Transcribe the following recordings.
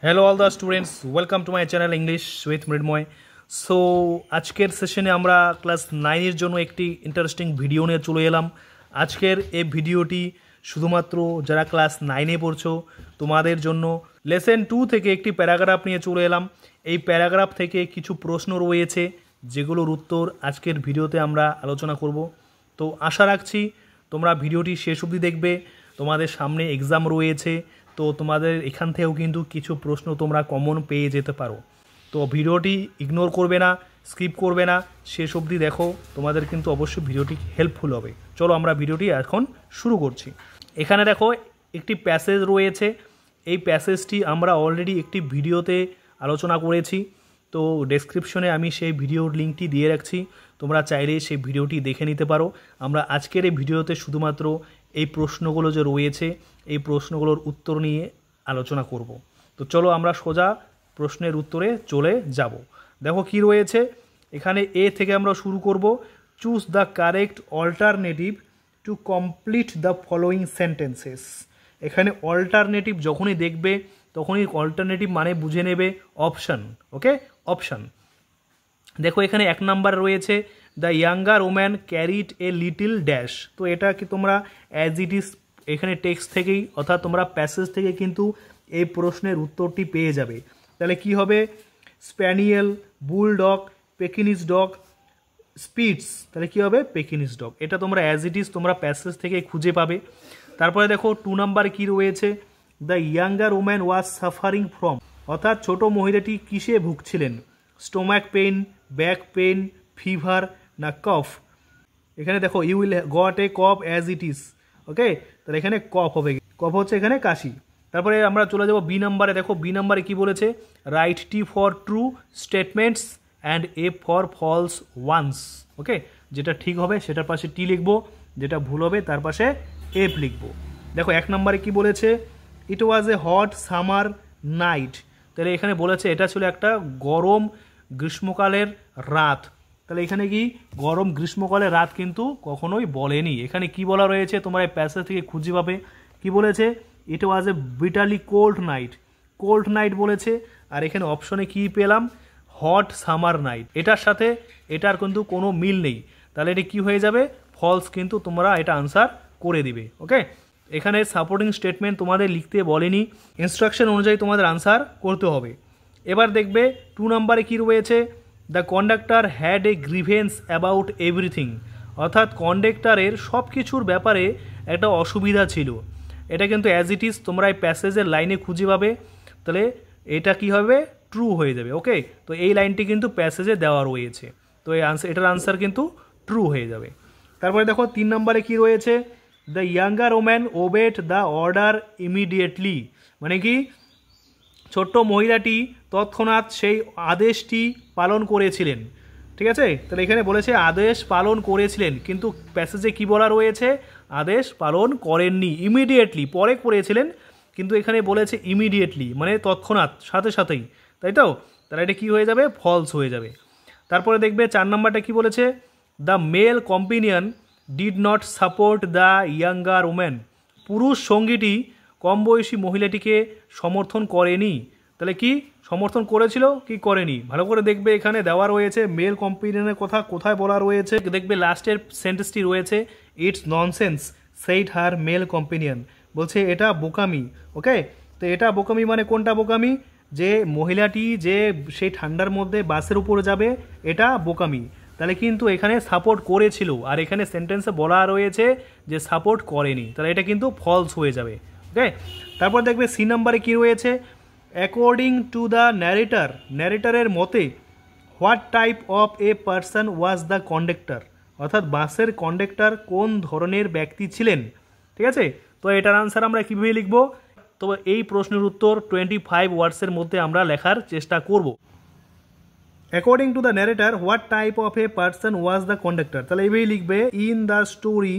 Hello all the students, welcome to my channel English with Mrinmoy. So আজকের সেশনে আমরা class 9-এর জন্য একটি ইন্টারেস্টিং ভিডিও নিয়ে চলে এলাম। আজকের এই ভিডিওটি শুধুমাত্র যারা ক্লাস 9-এ পড়ছো তোমাদের জন্য। লেসন 2 থেকে একটি প্যারাগ্রাফ নিয়ে চলে এলাম। এই প্যারাগ্রাফ থেকে কিছু প্রশ্ন রয়েছে যেগুলোর উত্তর আজকের ভিডিওতে আমরা আলোচনা করব। তো আশা রাখছি তোমরা ভিডিওটি শেষ অবধি দেখবে। তোমাদের সামনে এক্সাম রয়েছে, তো তোমাদের এখান থেকেও কিন্তু কিছু প্রশ্ন তোমরা কমন পেয়ে যেতে পারো। তো ভিডিওটি ইগনোর করবে না, স্কিপ করবে না, শেষ অবধি দেখো, তোমাদের কিন্তু অবশ্যই ভিডিওটি হেল্পফুল হবে। চলো আমরা ভিডিওটি এখন শুরু করছি। এখানে দেখো একটি প্যাসেজ রয়েছে। এই প্যাসেজটি আমরা অলরেডি একটি ভিডিওতে আলোচনা করেছি, তো ডেসক্রিপশনে আমি সেই ভিডিওর লিঙ্কটি দিয়ে রাখছি, তোমরা চাইলে সেই ভিডিওটি দেখে নিতে পারো। আমরা আজকের এই ভিডিওতে শুধুমাত্র এই প্রশ্নগুলো যে রয়েছে এই প্রশ্নগুলোর উত্তর নিয়ে আলোচনা করব। তো চলো আমরা সোজা প্রশ্নের উত্তরে চলে যাব। দেখো কি রয়েছে এখানে। এ থেকে আমরা শুরু করব। Choose the correct alternative to complete the following sentences. এখানে অল্টারনেটিভ যখনই দেখবে তখনই অল্টারনেটিভ মানে বুঝে নেবে অপশান। ওকে, অপশান। দেখো এখানে 1 নাম্বার রয়েছে the younger woman carried a little dash. তো এটা কি তোমরা অ্যাজ ইট ইজ এখানে টেক্সট থেকেই অর্থাৎ তোমরা প্যাসেজ থেকে কিন্তু এই প্রশ্নের উত্তরটি পেয়ে যাবে। তাহলে কি হবে? Spaniel, bulldog, Pekingese dog, spitz. তাহলে কি হবে? Pekingese dog. এটা তোমরা অ্যাজ ইট ইজ তোমরা প্যাসেজ থেকে খুঁজে পাবে। তারপরে দেখো 2 নাম্বারে কি রয়েছে? The younger woman was suffering from, অর্থাৎ ছোট মহিলাটি কিসে ভুগছিলেন? Stomach pain, back pain, fever না কফ? এখানে দেখো you will got a cough as it is. Okay, তাহলে এখানে কফ হবে, কফ হচ্ছে এখানে কাশি। তারপরে আমরা চলে যাব বি নাম্বারে। দেখো বি নাম্বারে কি বলেছে? Write T for true statements and F for false ones. Okay, যেটা ঠিক হবে সেটার পাশে টি লিখবো, যেটা ভুল হবে তার পাশে এফ লিখবো। দেখো 1 নাম্বারে কি বলেছে? It was A hot summer night. তাহলে এখানে বলেছে এটা ছিল একটা গরম গ্রীষ্মকালের রাত। তাহলে এখানে কি গরম গ্রীষ্মকালের রাত কিন্তু কখনোই বলেনি। এখানে কি বলা রয়েছে তোমরা এই প্যাসেজ থেকে খুঁজে পাবে। কি বলেছে? It was a bitterly cold night. Cold night বলেছে। আর এখানে অপশনে কি পেলাম? Hot summer night. এটার সাথে এটার কিন্তু কোনো মিল নেই, তাহলে এটা কি হয়ে যাবে? ফলস কিন্তু তোমরা এটা আনসার করে দিবে। ওকে, এখানে সাপোর্টিং স্টেটমেন্ট তোমাদের লিখতে বলেনি, ইনস্ট্রাকশন অনুযায়ী তোমাদের আনসার করতে হবে। এবার দেখবে 2 নাম্বারে কি রয়েছে? The conductor had a grievance about everything, অর্থাৎ কন্ডাক্টরের সব কিছুর ব্যাপারে একটা অসুবিধা ছিল। এটা কিন্তু অ্যাজ ইট ইজ তোমরা এই প্যাসেজের লাইনে খুঁজে পাবে। তাহলে এটা কি হবে? ট্রু হয়ে যাবে। ওকে, তো এই লাইনটি কিন্তু প্যাসেজে দেওয়া রয়েছে, তো এই আনসার, এটার আনসার কিন্তু ট্রু হয়ে যাবে। তারপরে দেখো 3 নাম্বারে কি রয়েছে? The younger woman obeyed the order immediately, মানে কি ছোট্ট মহিলাটি তৎক্ষণাৎ সেই আদেশটি পালন করেছিলেন। ঠিক আছে, তাহলে এখানে বলেছে আদেশ পালন করেছিলেন, কিন্তু প্যাসেজে কি বলা রয়েছে? আদেশ পালন করেননি, ইমিডিয়েটলি পরে করেছিলেন, কিন্তু এখানে বলেছে ইমিডিয়েটলি মানে তৎক্ষণাৎ, সাথে সাথেই, তাই তো? তাহলে এটা কি হয়ে যাবে? ফলস হয়ে যাবে। তারপরে দেখবে 4 নাম্বারটা কি বলেছে? The male companion did not support the younger woman. পুরুষ সঙ্গীটি কম বয়সী মহিলাটিকে সমর্থন করেনি। তাহলে কি সমর্থন করেছিল কি করেনি? ভালো করে দেখবে, এখানে দেওয়া রয়েছে মেল কম্পিনিয়নের কথা কোথায় বলা রয়েছে। দেখবে লাস্টের সেন্টেন্সটি রয়েছে it's nonsense said her male companion, বলছে এটা বোকামি। ওকে, তো এটা বোকামি মানে কোনটা বোকামি? যে মহিলাটি যে সেই ঠান্ডার মধ্যে বাসের উপরে যাবে, এটা বোকামি। তাহলে কিন্তু এখানে সাপোর্ট করেছিল, আর এখানে সেন্টেন্সে বলা রয়েছে যে সাপোর্ট করেনি, তাহলে এটা কিন্তু ফলস হয়ে যাবে। ওকে, তারপর দেখবে সি নাম্বারে কি রয়েছে? অ্যাকর্ডিং টু দ্য ন্যারেটার, ন্যারেটারের মতে what type of a person was the conductor, অর্থাৎ বাসের কন্ডাক্টর কোন ধরনের ব্যক্তি ছিলেন। ঠিক আছে, তো এটার আনসার আমরা কীভাবে লিখব? তো এই প্রশ্নের উত্তর 25 ওয়ার্ডসের মধ্যে আমরা লেখার চেষ্টা করব। According to the narrator what type of a person was the conductor, তাহলে এইভাবেই লিখবে in the story.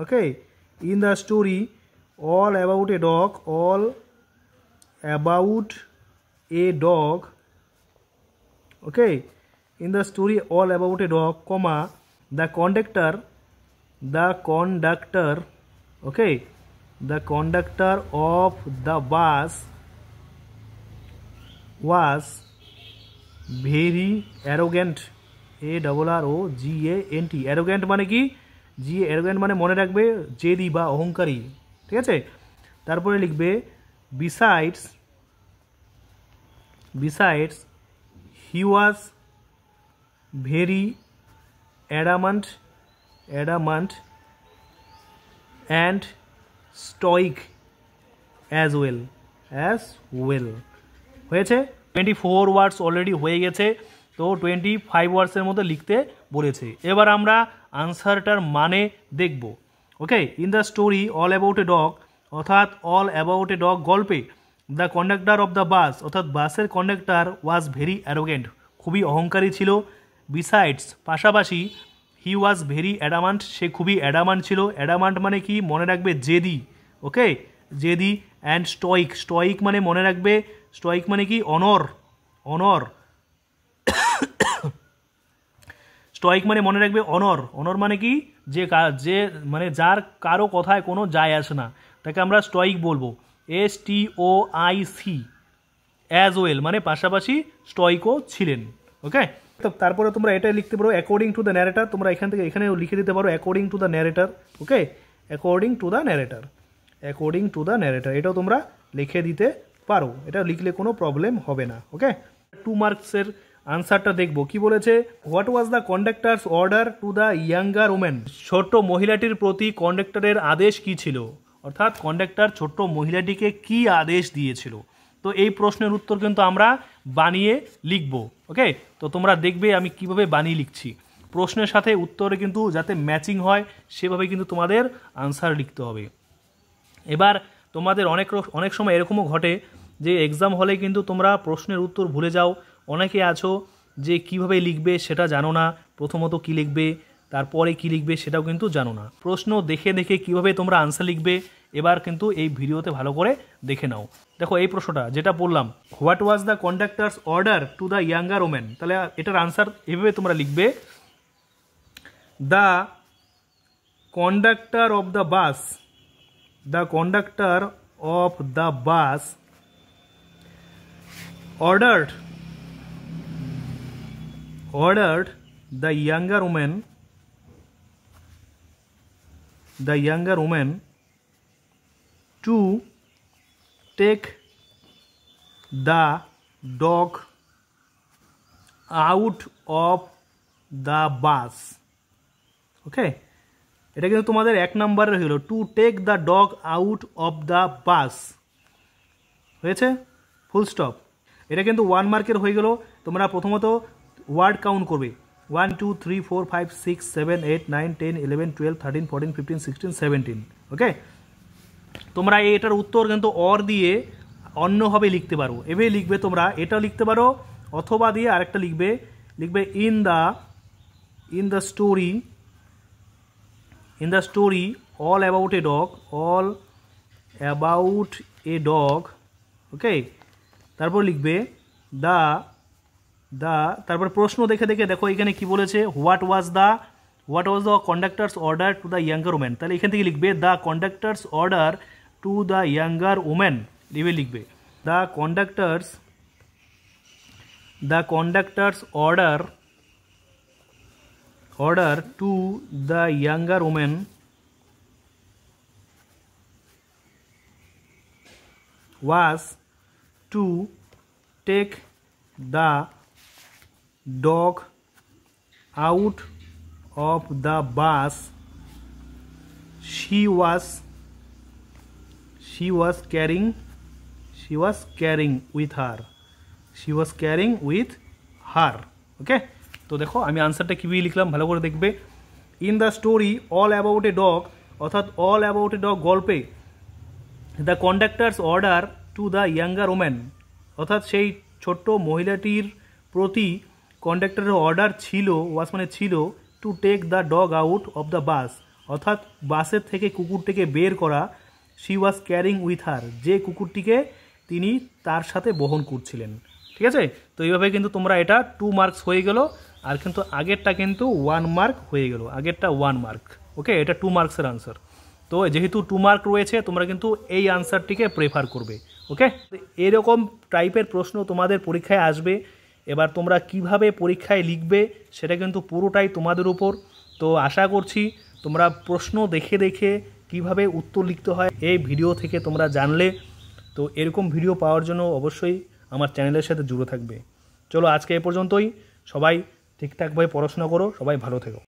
Okay, in the story all about a dog, all about a dog. Okay, in the story all about a dog, comma the conductor, the conductor, okay, the conductor of the bus was very arrogant, ARROGANT। Arrogant মানে কি? Arrogant মানে মনে রাখবে জেদি বা অহংকারী, ঠিক আছে। তারপরে লিখবে besides he was very adamant and stoic as well. হয়েছে 24 ওয়ার্ডস অলরেডি হয়ে গেছে, তো 25 ওয়ার্ডসের মধ্যে লিখতে বলেছে। এবার আমরা আনসারটার মানে দেখব। Okay, in the story all about a dog, অর্থাৎ অল অ্যাবাউট এ ডগ গল্পে the conductor of the bus, অর্থাৎ বাসের কন্ডাক্টর ওয়াজ ভেরি অ্যারোগেন্ট, খুবই অহংকারী ছিল। বিসাইডস পাশাপাশি, হি ওয়াজ ভেরি অ্যাডামান্ট, সে খুবই অ্যাডামান্ট ছিল। অ্যাডামান্ট মানে কি? মনে রাখবে জেদি। ওকে, জেদি। অ্যান্ড স্টয়িক মানে মনে রাখবে, স্টয়িক মানে কি? অনর। স্টয়িক মানে মনে রাখবে অনর মানে কি? যে মানে যার কারো কথায় কোনো যায় আসে না, তাকে আমরা স্টয়িক বলবো। STOIC অ্যাজ ওয়েল মানে পাশাপাশি স্টয়িকও ছিলেন। ওকে, তো তারপরে তোমরা এটা লিখতে পারো অ্যাকর্ডিং টু দ্য ন্যারেটার, তোমরা এখান থেকে এখানেও লিখে দিতে পারো according to the narrator. Okay, according to the narrator এটাও তোমরা লিখে দিতে পারো, এটা লিখলে কোনো প্রবলেম হবে না। ওকে, 2 মার্কসের আনসারটা দেখবো। কি বলেছে? What was the conductor's order to the younger women, ছোট্ট মহিলাটির প্রতি কন্ডাক্টরের আদেশ কি ছিল? অর্থাৎ কন্ডাক্টর ছোট্ট মহিলাটিকে কি আদেশ দিয়েছিল? তো এই প্রশ্নের উত্তর কিন্তু আমরা বানিয়ে লিখব। ওকে, তো তোমরা দেখবে আমি কিভাবে বানিয়ে লিখছি। প্রশ্নের সাথে উত্তরে কিন্তু যাতে ম্যাচিং হয় সেভাবে কিন্তু তোমাদের আনসার লিখতে হবে। এবার তোমাদের অনেক সময় এরকমও ঘটে যে এক্সাম হলে কিন্তু তোমরা প্রশ্নের উত্তর ভুলে যাও। অনেকে আছো যে কিভাবে লিখবে সেটা জানো না, প্রথমত কি লিখবে তারপরে কি লিখবে সেটাও কিন্তু জানো না। প্রশ্ন দেখে দেখে কিভাবে তোমরা আনসার লিখবে এবার কিন্তু এই ভিডিওতে ভালো করে দেখে নাও। দেখো এই প্রশ্নটা যেটা বললাম, what was the conductor's order to the younger women, তাহলে এটার আনসার এভাবে তোমরা লিখবে, the conductor of the bus ordered the younger woman to take the dog out of the bus. Okay, এটা কিন্তু তোমাদের 1 নম্বরের হলো, to take the dog out of the bus. হয়েছে, ফুল স্টপ। এটা কিন্তু 1 মার্কের হয়ে গেল। তোমরা প্রথমত ওয়ার্ড কাউন্ট করবে, 1 2 3 4 5 6 7 8 9 10 11 12 13 14 15 16 17। ওকে, তোমরা এটার উত্তর কিন্তু অর দিয়ে অন্যভাবে লিখতে পারো। এভাবে লিখবে, তোমরা এটাও লিখতে পারো অথবা দিয়ে আরেকটা লিখবে in the story all about a dog. Okay, তারপর লিখবে তারপর প্রশ্ন দেখে দেখে দেখো এখানে কি বলেছে, what was the conductor's order to the younger women, তাহলে এখান থেকে লিখবে the conductor's order to the younger women. লিখবে the conductor's order to the younger woman was to take the dog out of the bus she was carrying with her. ওকে, তো দেখো আমি আনসারটা কীভাবে লিখলাম ভালো করে দেখবে। In the story all about a dog, অর্থাৎ অল অ্যাবাউট এ ডগ গল্পে the conductor's order to the younger woman, অর্থাৎ সেই ছোট্ট মহিলাটির প্রতি কন্ডাক্টরের অর্ডার ছিল, ওয়াস মানে ছিল, to take the dog out of the bus, অর্থাৎ বাসের থেকে কুকুরটিকে বের করা। She was carrying with her, যে কুকুরটিকে তিনি তার সাথে বহন করছিলেন। ঠিক আছে, তো এইভাবে কিন্তু তোমরা এটা 2 মার্কস হয়ে গেল, আর কিন্তু আগেরটা কিন্তু 1 মার্ক হয়ে গেল, আগেরটা 1 মার্ক। ওকে, এটা 2 মার্কসের আনসার। তো যেহেতু 2 মার্ক রয়েছে তোমরা কিন্তু এই আনসারটিকে প্রেফার করবে। ওকে, এরকম টাইপের প্রশ্ন তোমাদের পরীক্ষায় আসবে। এবার তোমরা কিভাবে পরীক্ষায় লিখবে সেটা কিন্তু পুরোটাই তোমাদের উপর। তো আশা করছি তোমরা প্রশ্ন দেখে দেখে কিভাবে উত্তর লিখতে হয় এই ভিডিও থেকে তোমরা জানলে। তো এরকম ভিডিও পাওয়ার জন্য অবশ্যই আমার চ্যানেলের সাথে জুড়ে থাকবে। চলো আজকে এ পর্যন্তই। সবাই ঠিকঠাকভাবে পড়াশোনা করো, সবাই ভালো থেকো।